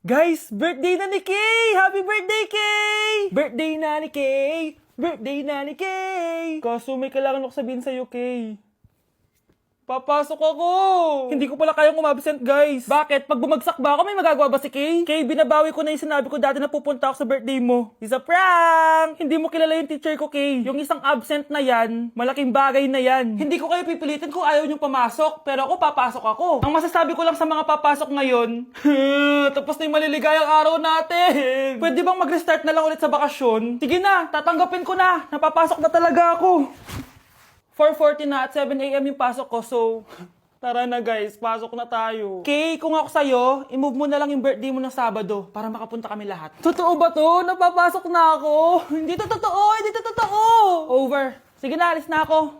Guys, birthday na ni Kay! Happy birthday, Kay! Birthday na ni Kay! Birthday na ni Kay! Kaso may kailangan ako sabihin sa'yo, Kay. Papasok ako! Hindi ko pala kayang umabsent, guys. Bakit? Pag bumagsak ba ako, may magagawa ba si Kay? Kay, binabawi ko na yung sinabi ko dati na pupunta ako sa birthday mo. It's a prank! Hindi mo kilala yung teacher ko, Kay. Yung isang absent na yan, malaking bagay na yan. Hindi ko kayo pipilitin kung ayaw niyong pumasok, pero ako papasok ako. Ang masasabi ko lang sa mga papasok ngayon, tapos na yung maliligayang araw natin. Pwede bang mag-restart na lang ulit sa bakasyon? Sige na, tatanggapin ko na. Napapasok na talaga ako. 4:40 na at 7 a.m. yung pasok ko, so tara na guys, pasok na tayo. Kay, kung ako sa'yo, i-move mo na lang yung birthday mo ng Sabado para makapunta kami lahat. Totoo ba to? Napapasok na ako. Hindi to totoo, hindi to totoo. Over. Sige na, alis na ako.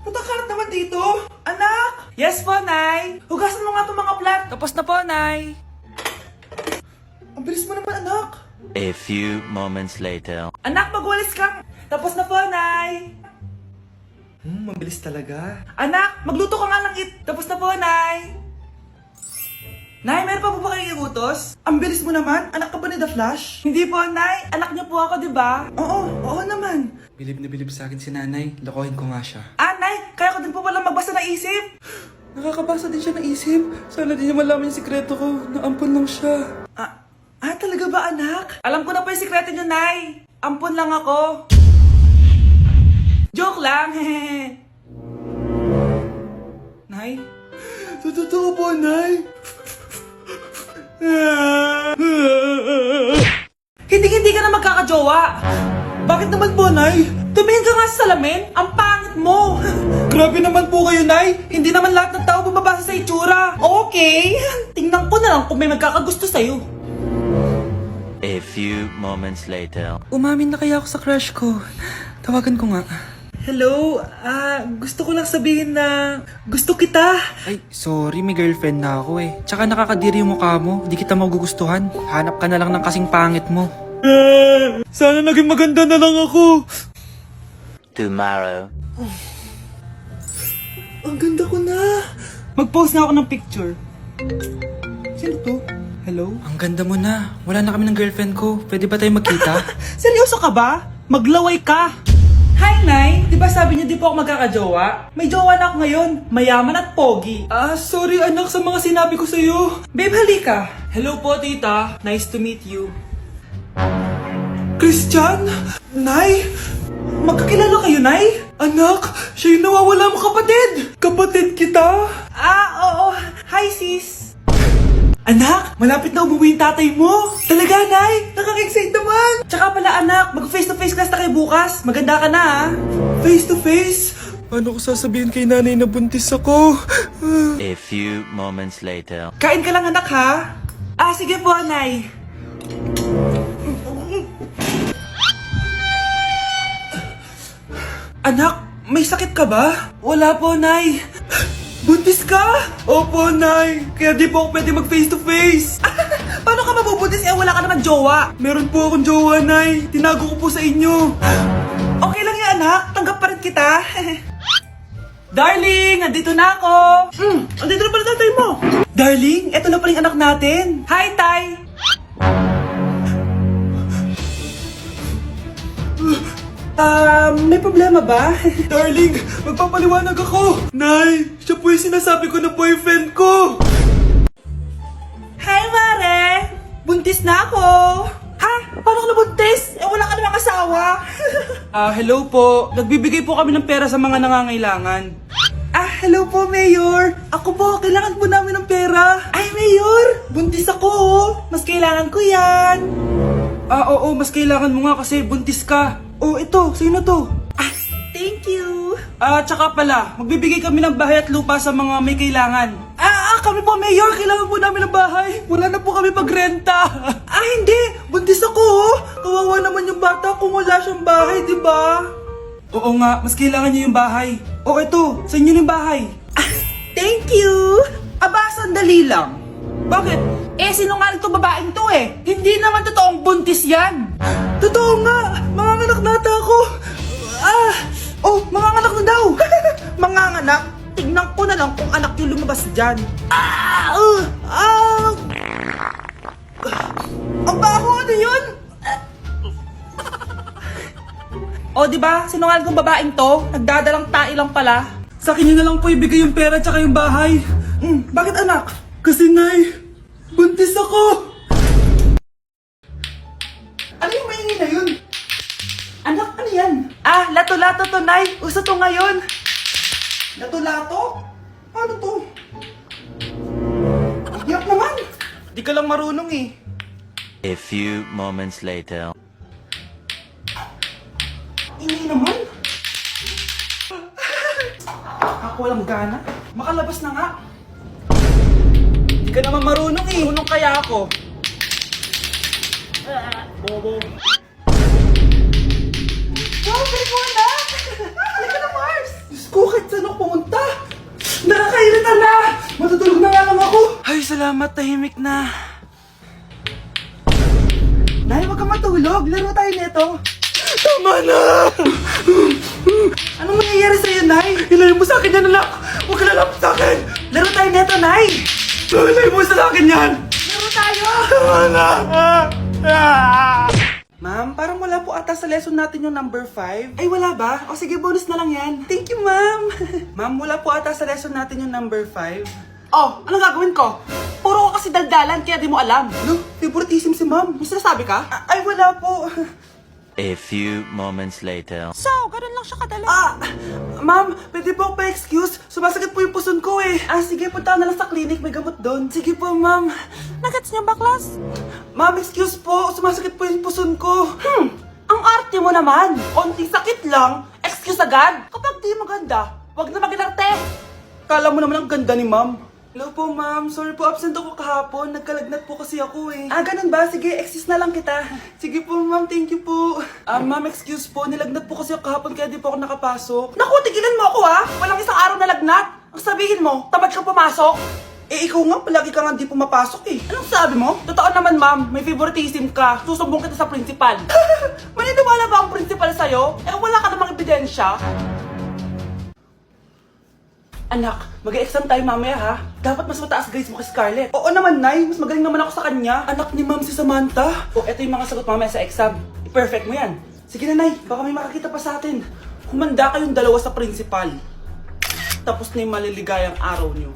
Patakalat naman dito! Anak! Yes po, Nay! Hugasan mo nga itong mga plat! Tapos na po, Nay. Ang bilis mo naman, anak! A few moments later. Anak, magwalis kang! Tapos na po, Nay! Mabilis talaga. Anak, magluto ka nga ng Tapos na po, Nay! Nay, meron pa po ba kayong iutos? Ang bilis mo naman! Anak ka ba ni The Flash? Hindi po, Nay! Anak niyo po ako, di ba? Oo naman! Bilib na bilib sa akin si nanay. Lokohin ko nga siya. Ah, Nay! Kaya ko din po pala magbasa ng isip! Nakakabasa din siya ng isip. Sana din niya malaman yung sikreto ko. Naampon lang siya. Talaga ba, anak? Alam ko na po yung sikreto niyo, Nay! Ampon lang ako! Joke lang, hehe. Nay? Totoo po, Nay. Hindi ka na magkakajowa. Bakit naman po, Nay? Tumingin ka nga sa salamin. Ang pangit mo. Grabe naman po kayo, Nay. Hindi naman lahat ng tao bumabasa sa itsura. Okay. Tingnan ko na lang kung may magkakagusto sa'yo. A few moments later. Umamin na kaya ako sa crush ko. Tawagan ko nga. Hello, gusto ko lang sabihin na gusto kita. Ay, sorry, may girlfriend na ako eh. Tsaka nakakadiri yung mukha mo. Di kita magugustuhan. Hanap ka na lang ng kasing pangit mo. Sana naging maganda na lang ako. Tomorrow. Ang ganda ko na. Mag-post na ako ng picture. Sino to? Hello? Ang ganda mo na. Wala na kami ng girlfriend ko. Pwede ba tayo magkita? Seryoso ka ba? Maglaway ka. Hi, Nay! Di ba sabi niyo di po ako magkakajowa? May jowa na ako ngayon. Mayaman at pogi. Sorry anak sa mga sinabi ko sa'yo. Babe, halika. Hello po, tita. Nice to meet you. Christian? Nay? Magkakilala kayo, Nay? Anak, siya yung nawawala mo kapatid. Kapatid kita. Oo. Hi, sis. Anak, malapit na umuwi yung tatay mo. Talaga, Nay? Nakaka-excite naman. Tsaka pala, anak, mag-face-to-face class na kayo bukas. Maganda ka na, ha? Face-to-face? Paano ko sasabihin kay nanay na buntis ako? A few moments later. Kain ka lang, anak, ha? Sige po, Nay. Anak, may sakit ka ba? Wala po, Nay. Buntis ka? Opo, Nay. Kaya di po ako pwede mag-face-to-face. Paano ka mabubuntis wala ka naman jowa? Meron po akong jowa, Nay. Tinago ko po sa inyo. Okay lang yan, anak. Tanggap pa rin kita. Darling, nandito na ako. Andito na pala tatay mo. Darling, eto na pala yung anak natin. Hi, Tay. May problema ba? Darling, magpapaliwanag ako. Nay, siya po yung sinasabi ko na boyfriend ko. Hi, Mare! Buntis na ako! Ha? Paano ka nabuntis? Wala ka namang asawa! Hello po. Nagbibigay po kami ng pera sa mga nangangailangan. Hello po, Mayor! Ako po, kailangan po namin ng pera! Ay, Mayor! Buntis ako, oh! Mas kailangan ko yan! Oo, mas kailangan mo nga kasi buntis ka. Ito, sino to? Thank you! Tsaka pala, magbibigay kami ng bahay at lupa sa mga may kailangan. Kami po, Mayor! Kailangan po namin ng bahay! Wala na po kami pagrenta. Hindi! Buntis ako, oh! Kawawa naman yung bata kung wala siyang bahay, di ba? Oo nga, mas kailangan niyo yung bahay. Ito, sa inyo yung bahay. Thank you! Sandali lang. Bakit? Sinungaling to babaeng to eh. Hindi naman totoong buntis yan. Totoo nga. Manganganak nata ako. Manganganak na daw. Manganganak? Tignan ko na lang kung anak yung lumabas dyan. Ang baho, ano yun? O, di ba? Sinungaling kong babaeng to, nagdadalang tae lang pala. Sa akin nyo na lang po ibigay yung pera tsaka yung bahay. Bakit anak? Kasi nay, buntis ako. Ano yung maingay na yun? Anak, ano yan? Ah, lato-lato to, Nay. Uso to ngayon. Lato-lato? Ano to? Iyak naman. Di ka lang marunong eh. A few moments later. Ingay naman. Ako walang gana. Makalabas na nga. Di ka naman marunong eh. Marunong kaya ako. Bobo. Wow, Bermuda! Halika na, Mars! Diyos ko, kahit saan ako pumunta. Nakakairita na! Matutulog na nga lang ako. Ay, salamat, tahimik na. Nay, huwag kang matulog. Laro tayo nito. Tama na! Anong mangyayari sa'yo, Nay? Ilayo mo sa akin yan, anak! Huwag ka lalapit sa akin! Laro tayo nito, Nay! Ilayo mo sa akin yan! Laro tayo! Tama na! Ma'am, parang wala po ata sa lesson natin yung number 5. Ay, wala ba? O sige, bonus na lang yan. Thank you, ma'am. Ma'am, wala po ata sa lesson natin yung number 5. Oh, anong gagawin ko? Puro ko kasi daldalan, kaya di mo alam. Ano? Favoritism si ma'am. May sinasabi ka? Ay, wala po. A few moments later. So, ganun lang siya kadali. Ma'am, pwede po pa-excuse? Sumasakit po yung puson ko eh. Sige, punta na lang sa clinic, may gamot doon. Sige po, ma'am. Nagets niyo ba, class? Ma'am, excuse po, sumasakit po yung puson ko. Ang arte mo naman. Konting sakit lang, excuse agad. Kapag di maganda, wag na mag-inarte. Kala mo naman ang ganda ni ma'am. Hello po, ma'am. Sorry po, absent ako kahapon. Nagkalagnat po kasi ako eh. Ganun ba? Sige, excuse na lang kita. Sige po, ma'am. Thank you po. Ma'am, excuse po. Nilagnat po kasi ako kahapon kaya di po ako nakapasok. Naku, tigilan mo ako ha! Walang isang araw na lagnat. Ang sabihin mo, tamad kang pumasok? Ikaw nga, palagi ka nga di pumapasok eh. Anong sabi mo? Totoo naman, ma'am. May favoritism ka. Susumbong kita sa principal. Maniniwala ba ang principal sa'yo? Wala ka namang ebidensya. Anak, mag-exam tayo mamaya ha. Dapat mas mataas grades mo kay Scarlett. Oo naman, Nay. Mas magaling naman ako sa kanya. Anak ni ma'am si Samantha. Eto yung mga sagot mamaya sa exam. I-perfect mo yan. Sige na, Nay. Baka may makakita pa sa atin. Humanda kayong dalawa sa principal. Tapos na yung maliligayang araw niyo.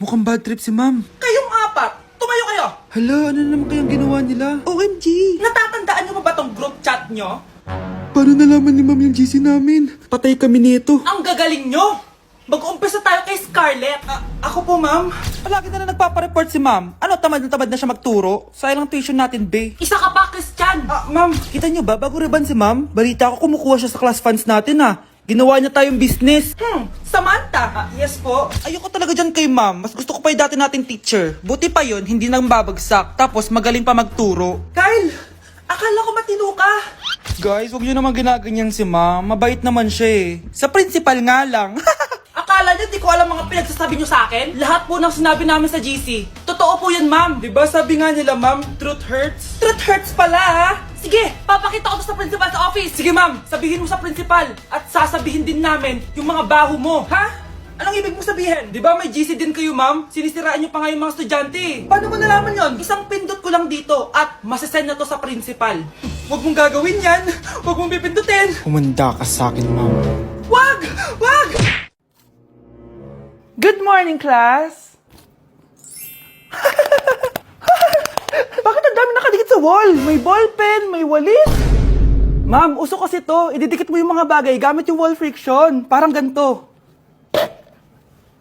Mukhang bad trip si ma'am. Kayong apat, tumayo kayo. Hala, ano naman kayang ginawa nila? OMG! Natatandaan niyo ba tong group chat niyo? Paano nalaman ni ma'am yung GC namin? Patay kami nito. Ang gagaling nyo! Mag-uumpisa tayo kay Scarlett. Ako po, ma'am. Palagi na report si ma'am. Ano, tamad na siya magturo? Sayang lang tuition natin, be. Isa ka pa, Christian. Ma'am, kita niyo ba, bago reban si ma'am, balita ko kumukuha siya sa class funds natin Ginawa niya tayong business. Samantha. Yes po. Ayoko talaga dyan kay ma'am. Mas gusto ko pa yung dati nating teacher. Buti pa yun, hindi nang babagsak. Tapos magaling pa magturo. Kyle, akala ko matino ka. Guys, huwag niyo naman ginaganyan si ma'am. Mabait naman siya eh. Sa principal nga lang. Akala niyo di ko alam mga pinagsasabi niyo sa akin? Lahat po ng sinabi namin sa GC. Totoo po yan, ma'am. Diba sabi nga nila ma'am, truth hurts? Truth hurts pala, ha? Sige, papakita ko to sa principal sa office. Sige, ma'am. Sabihin mo sa principal. At sasabihin din namin yung mga baho mo. Ha? Anong ibig mo sabihin? Di ba may GC din kayo ma'am? Sinisiraan niyo pa nga yung mga estudyante. Paano mo nalaman yon? Isang pindot ko lang dito at masasend na to sa principal. Huwag mong gagawin yan. Huwag mong pipindutin. Humanda ka sa akin, ma'am. Wag! Wag! Good morning, class. Bakit ang dami nakadikit sa wall? May ballpen, may walis. Ma'am, uso kasi to. Ididikit mo yung mga bagay gamit yung wall friction. Parang ganito.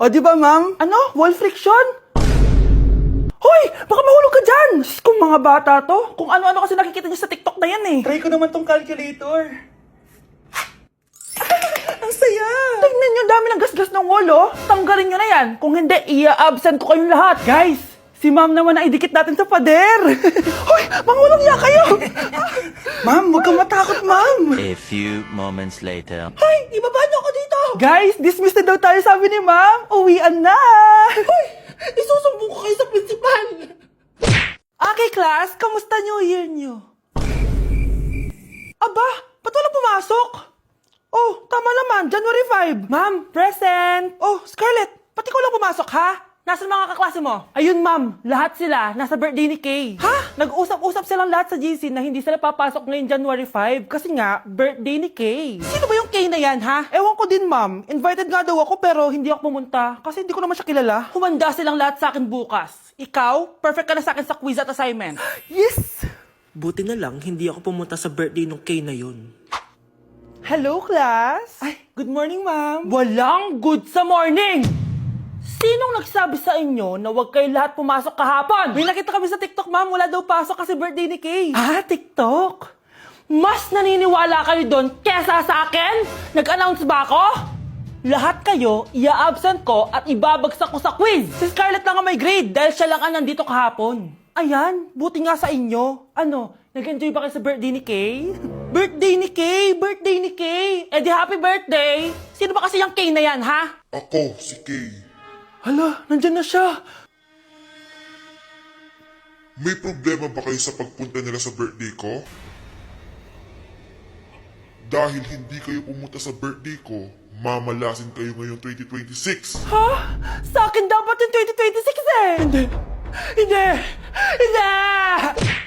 O, di ba, ma'am? Ano? Wall friction? Hoy! Baka mahulog ka dyan! Kung mga bata to, kung ano-ano kasi nakikita niyo sa TikTok na yan eh. Try ko naman tong calculator. Ang saya! Tingnan niyo, dami ng gasgas ng wall, oh. Tanggalin niyo na yan. Kung hindi, i-absent ko kayong lahat. Guys, si ma'am naman ang idikit natin sa pader. Hoy! Mangulong niya kayo! Ma'am, huwag kang matakot, ma'am. A few moments later. Hoy! Ibaba niyo ako dito! Guys, dismissed na daw tayo, sabi ni ma'am. Uwian na. Hoy! Isusumbong ko kayo sa principal! Okay, class, kamusta New Year niyo? Aba! Ba't wala pumasok? Oh, tama naman. January 5. Ma'am, present. Oh, Scarlett, pati ko lang pumasok, ha? Nasaan mga kaklase mo? Ayun, ma'am. Lahat sila nasa birthday ni Kay. Ha? Nag-usap-usap silang lahat sa GC na hindi sila papasok ngayong January 5 kasi nga, birthday ni Kay. Sino ba yung Kay na yan, ha? Ewan ko din, ma'am. Invited nga daw ako pero hindi ako pumunta kasi hindi ko naman siya kilala. Humanda silang lahat sa akin bukas. Ikaw, perfect ka na sa akin sa quiz at assignment. Yes! Buti na lang, hindi ako pumunta sa birthday nung Kay na yun. Hello, class! Ay, good morning, ma'am. Walang good sa morning! Sinong nagsabi sa inyo na huwag kayo lahat pumasok kahapon? May nakita kami sa TikTok, ma'am. Wala daw pasok kasi birthday ni Kay. Ah, TikTok? Mas naniniwala kayo doon kesa sa akin? Nag-announce ba ako? Lahat kayo, ia-absent ko at ibabagsak ko sa quiz. Si Scarlett lang ang may grade dahil siya lang ang nandito kahapon. Ayan, buti nga sa inyo. Ano, nag-enjoy ba kayo sa birthday ni Kay? Birthday ni Kay! Birthday ni Kay! Eh di happy birthday! Sino ba kasi yung Kay na yan, ha? Ako, si Kay. Hala, nandyan na siya. May problema ba kayo sa pagpunta nila sa birthday ko? Dahil hindi kayo pumunta sa birthday ko, mamalasin kayo ngayong 2026. Ha? Sa akin dapat yung 2026 eh! Hindi! Hindi! Hindi!